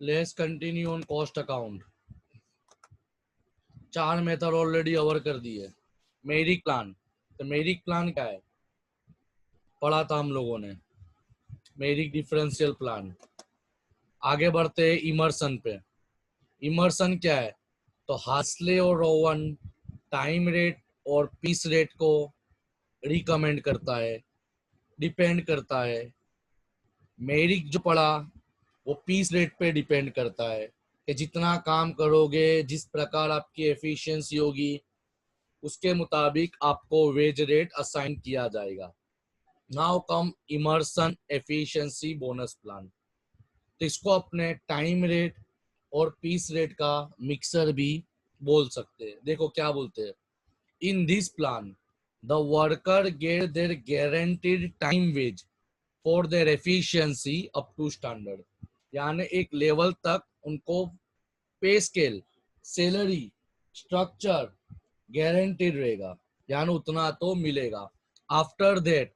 Let's continue on cost account. 4 method already cover कर दिए। मेरिक plan, तो मेरिक प्लान क्या है, पढ़ा था हम लोगों ने, मेरिक डिफरेंशियल प्लान। आगे बढ़ते हैं इमर्सन पे। इमर्सन क्या है, तो हास्ले और रोवन टाइम रेट और पीस रेट को रिकमेंड करता है, डिपेंड करता है। मेरिक जो पढ़ा वो पीस रेट पे डिपेंड करता है कि जितना काम करोगे, जिस प्रकार आपकी एफिशिएंसी होगी, उसके मुताबिक आपको वेज रेट असाइन किया जाएगा। Now come Emerson efficiency bonus plan. तो इसको अपने टाइम रेट और पीस रेट का मिक्सर भी बोल सकते हैं। देखो क्या बोलते हैं, in this plan the worker get their guaranteed time wage for their efficiency up to standard. यानी एक लेवल तक उनको पे स्केल, सैलरी, स्ट्रक्चर गारंटीड रहेगा, यानी उतना तो मिलेगा। After that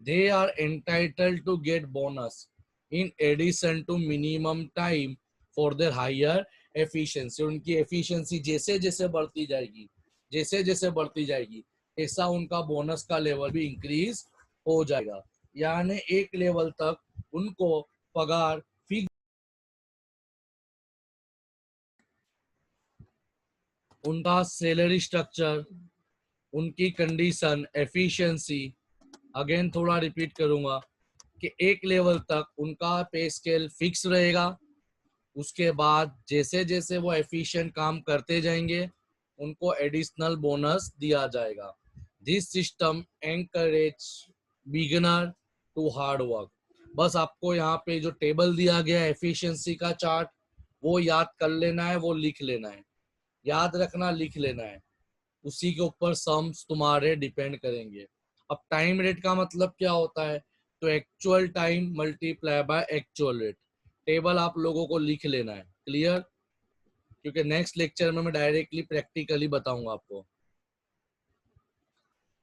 they are entitled to get bonus in addition to minimum time for their higher efficiency. उनकी एफिशिएंसी जैसे जैसे बढ़ती जाएगी, जैसे जैसे बढ़ती जाएगी, ऐसा उनका बोनस का लेवल भी इंक्रीज हो जाएगा। यानी एक लेवल तक उनको पगार फिक्स, उनका सैलरी स्ट्रक्चर, उनकी कंडीशन, एफिशिएंसी, अगेन थोड़ा रिपीट करूंगा कि एक लेवल तक उनका पे स्केल फिक्स रहेगा। उसके बाद जैसे जैसे वो एफिशिएंट काम करते जाएंगे, उनको एडिशनल बोनस दिया जाएगा। This system encourage beginner to hard work. बस आपको यहाँ पे जो टेबल दिया गया है एफिशिएंसी का चार्ट, वो याद कर लेना है, वो लिख लेना है, याद रखना, लिख लेना है। उसी के ऊपर सम्स तुम्हारे डिपेंड करेंगे। अब टाइम रेट का मतलब क्या होता है, तो actual time multiply by actual rate. Table आप लोगों को लिख लेना है, क्लियर, क्योंकि नेक्स्ट लेक्चर में मैं डायरेक्टली प्रैक्टिकली बताऊंगा आपको।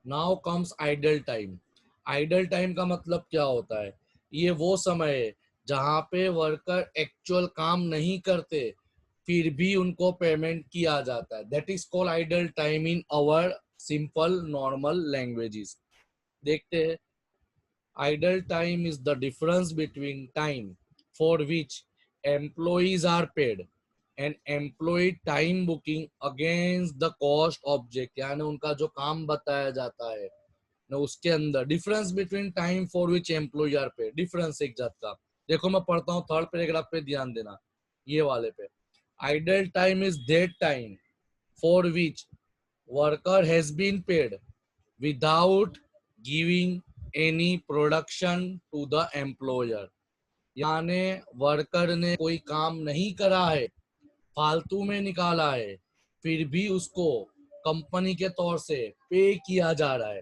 Now comes idle time. Idle time का मतलब क्या होता है, ये वो समय है जहां पे वर्कर एक्चुअल काम नहीं करते, फिर भी उनको पेमेंट किया जाता है। That is called idle time in our simple normal languages. देखते हैं, idle time is the difference between time for which employees are paid and employee time booking against the cost object। यानी उनका जो काम बताया जाता है ना, उसके अंदर difference between time for which employ are paid, difference एक जात का। देखो मैं पढ़ता हूँ, थर्ड पैराग्राफ पे ध्यान देना, ये वाले पे। Idol time is that time for which worker has been paid without giving any production to the employer। यानी वर्कर ने कोई काम नहीं करा है, फालतू में निकाला है, फिर भी उसको कंपनी के तौर से पे किया जा रहा है।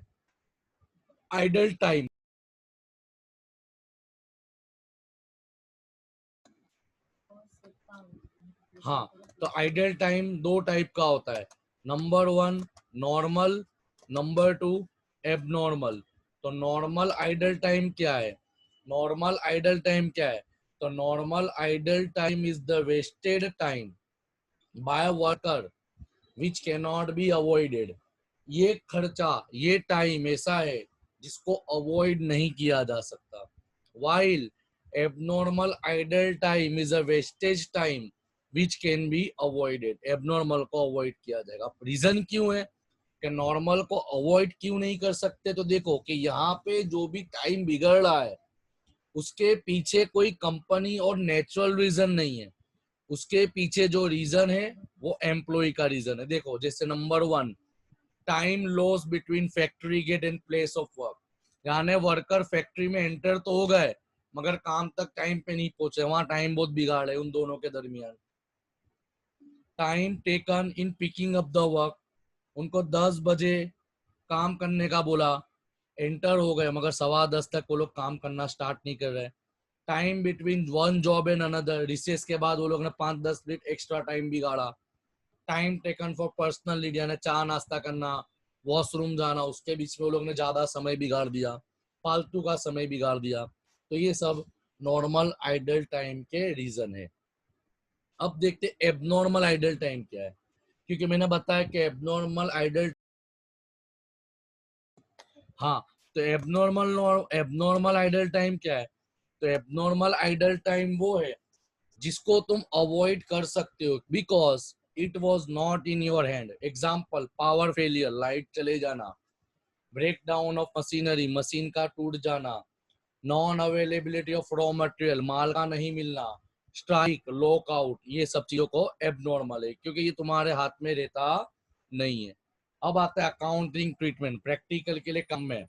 आइडल टाइम, हाँ, तो आइडल टाइम दो टाइप का होता है। Number 1 normal, number 2 abnormal. तो नॉर्मल आइडल टाइम क्या है, नॉर्मल आइडल टाइम क्या है, तो normal idle time is the wasted time by worker which can not be avoided. ये खर्चा, ये टाइम ऐसा है जिसको अवॉइड नहीं किया जा सकता। While abnormal idle time is a wastage time which can be avoided. Abnormal को अवॉइड किया जाएगा। रीजन क्यों है कि नॉर्मल को अवॉइड क्यों नहीं कर सकते, तो देखो कि यहाँ पे जो भी टाइम बिगड़ रहा है उसके पीछे कोई कंपनी और नेचुरल रीजन नहीं है। उसके पीछे जो रीजन है वो एम्प्लॉय का रीजन है। देखो जैसे number 1 time loss between factory gate and place of work. यानी वर्कर फैक्ट्री में एंटर तो हो गए मगर काम तक टाइम पे नहीं पहुंचे, वहां टाइम बहुत बिगाड़ है उन दोनों के दरमियान। Time taken in picking up the work, उनको 10 बजे काम करने का बोला, एंटर हो गए मगर 9:15 तक वो लोग काम करना स्टार्ट नहीं कर रहे। Time between one job and another, recess के बाद वो लोग ने 5-10 मिनट एक्स्ट्रा टाइम बिगाड़ा। Time taken for personal need, यानी चाय नाश्ता करना, वॉशरूम जाना, उसके बीच में वो लोग ने ज्यादा समय बिगाड़ दिया, फालतू का समय बिगाड़ दिया। तो ये सब नॉर्मल आइडल टाइम के रीजन है। अब देखते एबनॉर्मल आइडल टाइम क्या है, क्योंकि मैंने बताया कि एबनॉर्मल आइडल, हाँ, तो एबनॉर्मल आइडल टाइम क्या है? तो एबनॉर्मल आइडल टाइम वो है जिसको तुम अवॉइड कर सकते हो because it was not in your hand. Example, power failure, light चले जाना, break down of machinery, machine का टूट जाना, non availability of raw material, माल का नहीं मिलना, स्ट्राइक, लॉकआउट, ये सब चीजों को एबनॉर्मल है क्योंकि ये तुम्हारे हाथ में रहता नहीं है। अब आता है अकाउंटिंग ट्रीटमेंट, प्रैक्टिकल के लिए कम है।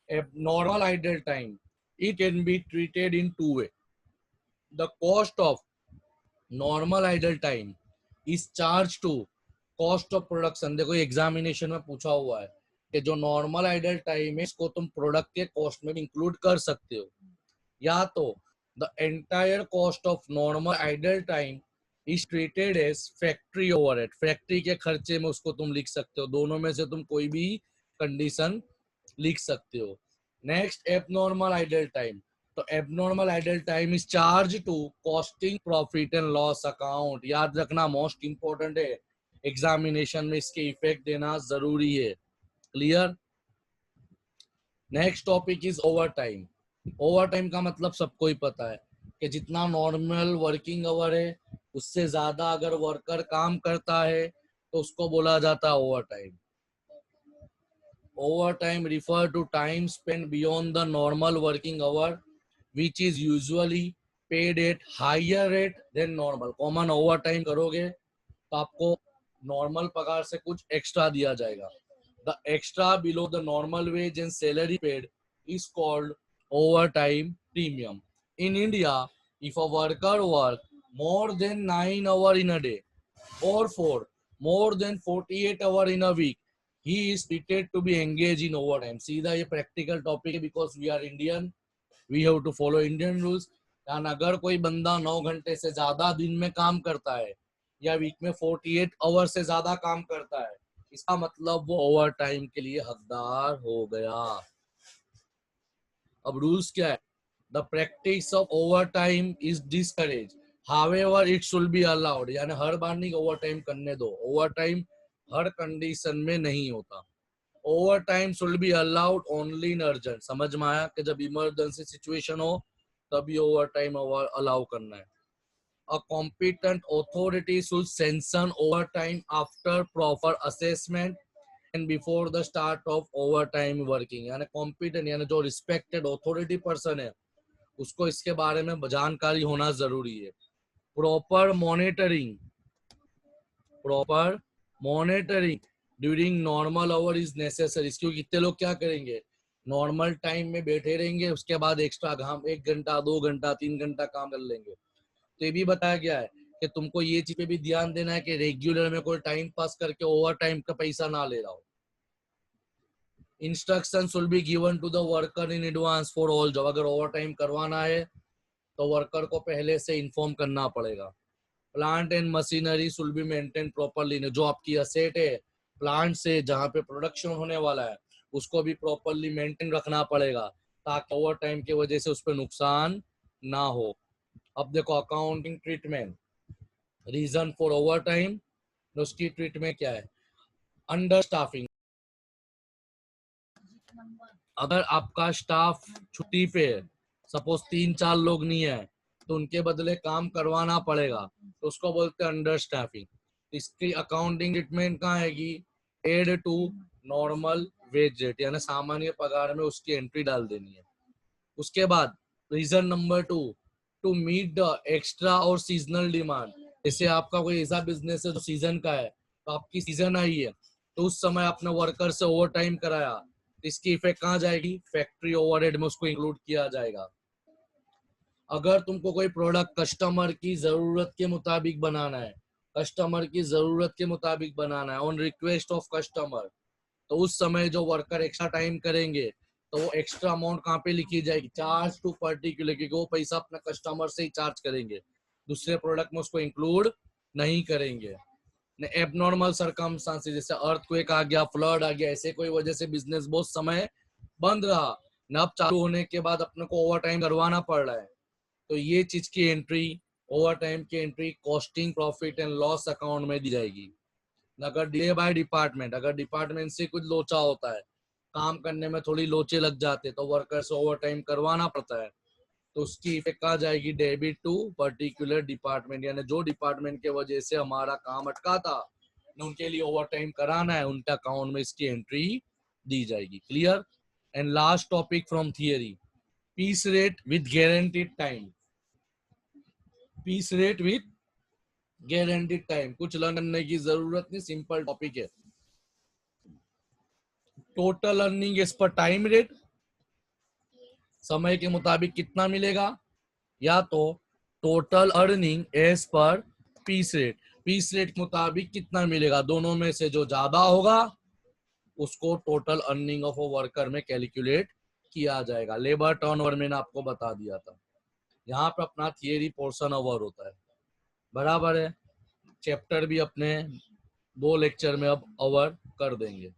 Abnormal idle time, it can be treated in two way. The cost of normal idle time is charged to cost of production। देखो एग्जामिनेशन में पूछा हुआ है कि जो नॉर्मल आइडल टाइम है इसको तुम प्रोडक्ट के कॉस्ट में इंक्लूड कर सकते हो, या तो the entire cost of normal idle time is treated as factory overhead, factory के खर्चे में उसको तुम लिख सकते हो। दोनों में से तुम कोई भी कंडीशन लिख सकते हो। नेक्स्ट, एबनॉर्मल आइडल टाइम, तो abnormal idle time is charge to costing profit and loss account. याद रखना, मोस्ट इंपॉर्टेंट है, एग्जामिनेशन में इसके इफेक्ट देना जरूरी है। Clear? Next topic is over time. Over time का मतलब सबको ही पता है कि जितना नॉर्मल वर्किंग आवर है उससे ज्यादा अगर वर्कर काम करता है तो उसको बोला जाता है over time. Overtime refer to time spent beyond the normal working hour, which is usually paid at higher rate than normal। Common overtime करोगे तो आपको नॉर्मल पगार से कुछ एक्स्ट्रा दिया जाएगा। The extra below the normal wage and salary paid is called overtime premium। In India, if a worker work more than 9 hours in a day or for more than 48 hours in a week, he is treated to be engaged in overtime। सीधा ये practical topic है because we are Indian, we have to follow Indian rules. यानी अगर कोई बंदा 9 घंटे से ज्यादा दिन में काम करता है या वीक में 48 आवर से ज्यादा काम करता है, इसका मतलब वो ओवर टाइम के लिए हकदार हो गया। अब रूल्स क्या है? The practice of over time is discourage, however it should be allowed. यानी हर बार नहीं ओवर टाइम करने दो, ओवर टाइम हर कंडीशन में नहीं होता। Over time should be allowed only in urgent. समझ में आया कि जब इमरजेंसी सिचुएशन हो तभी ओवर टाइम अलाउ करना है। A competent authority should sanction overtime after proper assessment and before the start of overtime working। यानी competent यानी जो respected authority person है उसको इसके बारे में जानकारी होना जरूरी है। Proper monitoring during normal our is necessary. क्योंकि कितने लोग क्या करेंगे, नॉर्मल टाइम में बैठे रहेंगे, उसके बाद एक्स्ट्रा काम 1 घंटा 2 घंटा 3 घंटा काम कर लेंगे। तो ये भी बताया गया है कि तुमको ये चीज पे भी ध्यान देना है कि रेगुलर में कोई टाइम पास करके ओवर टाइम का पैसा ना ले रहा हो। Instruction will be given to the worker in advance for all job. अगर ओवर टाइम करवाना है तो वर्कर को पहले से इन्फॉर्म करना पड़ेगा। Plant and machinery should be maintain properly. जो आपकी असेट है प्लांट से जहाँ पे प्रोडक्शन होने वाला है उसको भी प्रॉपरली मेंटेन रखना पड़ेगा ताकि ओवर टाइम की वजह से उस पर नुकसान ना हो। अब देखो accounting treatment, reason for overtime, उसकी ट्रीटमेंट क्या है? अंडर स्टाफिंग, अगर आपका स्टाफ छुट्टी पे है, सपोज 3-4 लोग नहीं है तो उनके बदले काम करवाना पड़ेगा तो उसको बोलते हैं अंडर स्टाफिंग। इसकी अकाउंटिंग ट्रीटमेंट कहाँ आएगी? Add to normal wage rate, यानी सामान्य पगार में उसकी एंट्री डाल देनी है। उसके बाद reason number 2, to meet the extra और सीजनल डिमांड। जैसे आपका कोई ऐसा बिजनेस है जो सीजन का है, तो आपकी सीजन आई है तो उस समय आपने वर्कर से ओवर टाइम कराया, तो इसकी इफेक्ट कहाँ जाएगी? फैक्ट्री ओवरहेड में उसको इंक्लूड किया जाएगा। अगर तुमको कोई प्रोडक्ट कस्टमर की जरूरत के मुताबिक बनाना है, कस्टमर की जरूरत के मुताबिक बनाना है ऑन रिक्वेस्ट ऑफ कस्टमर, तो उस समय जो वर्कर एक्स्ट्रा टाइम करेंगे तो वो एक्स्ट्रा अमाउंट कहाँ पे लिखी जाएगी? चार्ज टू पर्टिकुलर, क्योंकि वो पैसा अपने कस्टमर से ही चार्ज करेंगे, दूसरे प्रोडक्ट में उसको इंक्लूड नहीं करेंगे। एबनॉर्मल सरकमस्टांसेस जैसे अर्थक्वेक आ गया, फ्लड आ गया, ऐसे कोई वजह से बिजनेस बहुत समय बंद रहा न, अब चालू होने के बाद अपने को ओवर टाइम करवाना पड़ रहा है, तो ये चीज की एंट्री ओवर टाइम की entry costing profit and loss account में दी जाएगी। अगर डिले बाय डिपार्टमेंट, अगर डिपार्टमेंट से कुछ लोचा होता है, काम करने में थोड़ी लोचे लग जाते तो वर्कर से ओवर टाइम करवाना पड़ता है, तो उसकी इफेक्ट आ जाएगी डेबिट टू पर्टिकुलर डिपार्टमेंट, यानी जो डिपार्टमेंट के वजह से हमारा काम अटका था, उनके लिए ओवर टाइम कराना है, उनके अकाउंट में इसकी एंट्री दी जाएगी। Clear? And last topic from theory, piece rate with guaranteed time. Piece rate with guaranteed time, कुछ लर्न करने की जरूरत नहीं, सिंपल टॉपिक है। Total earning as per time rate, समय के मुताबिक कितना मिलेगा, या तो total earning as per piece rate, piece rate के मुताबिक कितना मिलेगा, दोनों में से जो ज्यादा होगा उसको टोटल अर्निंग ऑफ वर्कर में कैलकुलेट किया जाएगा। लेबर टर्नओवर मैंने आपको बता दिया था। यहाँ पे अपना थियरी पोर्शन ओवर होता है, बराबर है। चैप्टर भी अपने 2 लेक्चर में अब ओवर कर देंगे।